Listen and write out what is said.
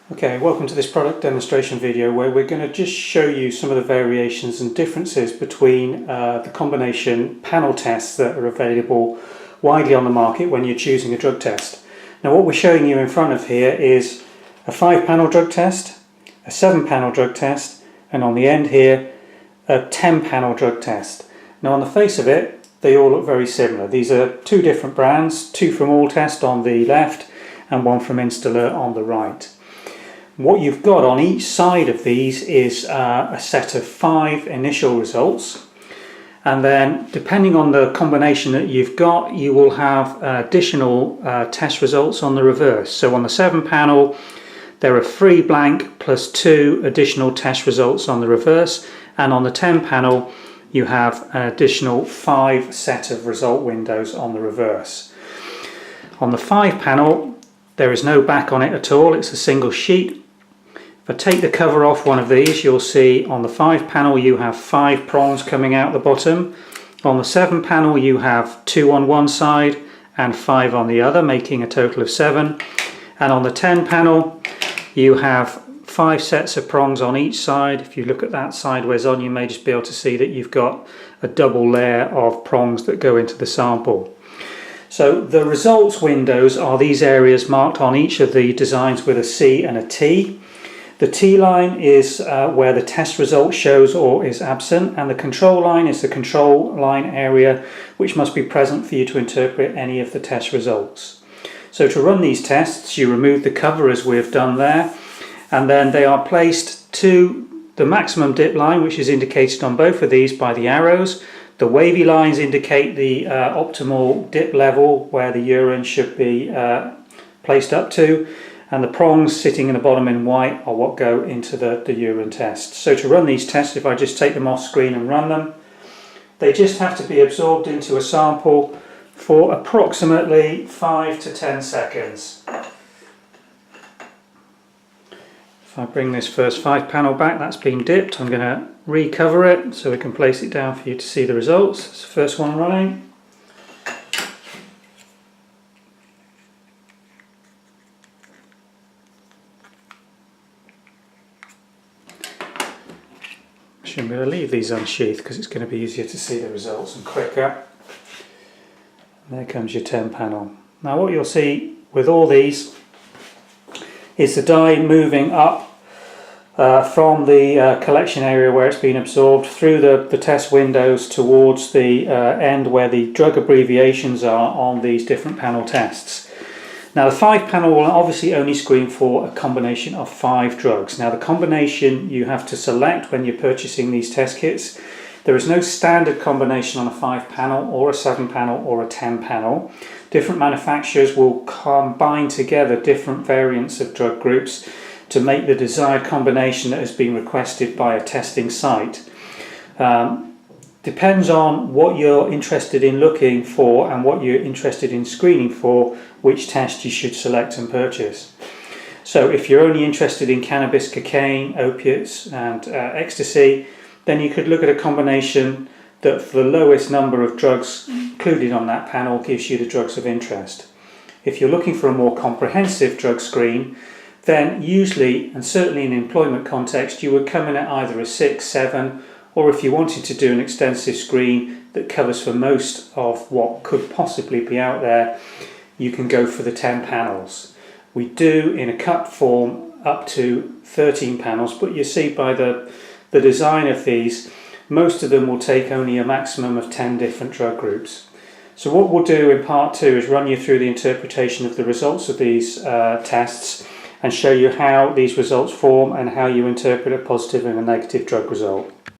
Okay, welcome to this product demonstration video where we're going to just show you some of the variations and differences between the combination panel tests that are available widely on the market when you're choosing a drug test. Now what we're showing you in front of here is a 5-panel drug test, a 7-panel drug test, and on the end here a 10-panel drug test. Now on the face of it they all look very similar. These are two different brands, two from Alltest on the left and one from Installer on the right. What you've got on each side of these is a set of 5 initial results, and then depending on the combination that you've got you will have additional test results on the reverse. So on the 7-panel there are 3 blank plus 2 additional test results on the reverse, and on the 10-panel you have an additional 5 set of result windows on the reverse. On the 5-panel there is no back on it at all, it's a single sheet. If I take the cover off one of these, you'll see on the 5-panel you have 5 prongs coming out the bottom. On the 7-panel you have 2 on one side and 5 on the other, making a total of 7. And on the 10-panel you have 5 sets of prongs on each side. If you look at that sideways on, you may just be able to see that you've got a double layer of prongs that go into the sample. So the results windows are these areas marked on each of the designs with a C and a T. The T line is where the test result shows or is absent, and the control line is the control line area which must be present for you to interpret any of the test results. So to run these tests you remove the cover as we've done there, and then they are placed to the maximum dip line, which is indicated on both of these by the arrows. The wavy lines indicate the optimal dip level where the urine should be placed up to, and the prongs sitting in the bottom in white are what go into the urine test. So to run these tests, if I just take them off screen and run them, they just have to be absorbed into a sample for approximately 5 to 10 seconds. If I bring this first 5-panel back, that's been dipped, I'm going to recover it so we can place it down for you to see the results. It's the first one running. I'm going to leave these unsheathed because it's going to be easier to see the results and quicker. And there comes your 10-panel. Now what you'll see with all these is the dye moving up from the collection area where it's been absorbed through the test windows towards the end where the drug abbreviations are on these different panel tests. Now the 5-panel will obviously only screen for a combination of 5 drugs. Now the combination you have to select when you're purchasing these test kits. There is no standard combination on a 5-panel or a 7-panel or a 10-panel. Different manufacturers will combine together different variants of drug groups to make the desired combination that has been requested by a testing site. Depends on what you're interested in looking for and what you're interested in screening for, which test you should select and purchase. So if you're only interested in cannabis, cocaine, opiates and ecstasy, then you could look at a combination that for the lowest number of drugs included on that panel gives you the drugs of interest. If you're looking for a more comprehensive drug screen, then usually, and certainly in an employment context, you would come in at either a 6, 7, or if you wanted to do an extensive screen that covers for most of what could possibly be out there, you can go for the 10 panels. We do in a cut form up to 13 panels, but you see by the design of these, most of them will take only a maximum of 10 different drug groups. So what we'll do in part 2 is run you through the interpretation of the results of these tests and show you how these results form and how you interpret a positive and a negative drug result.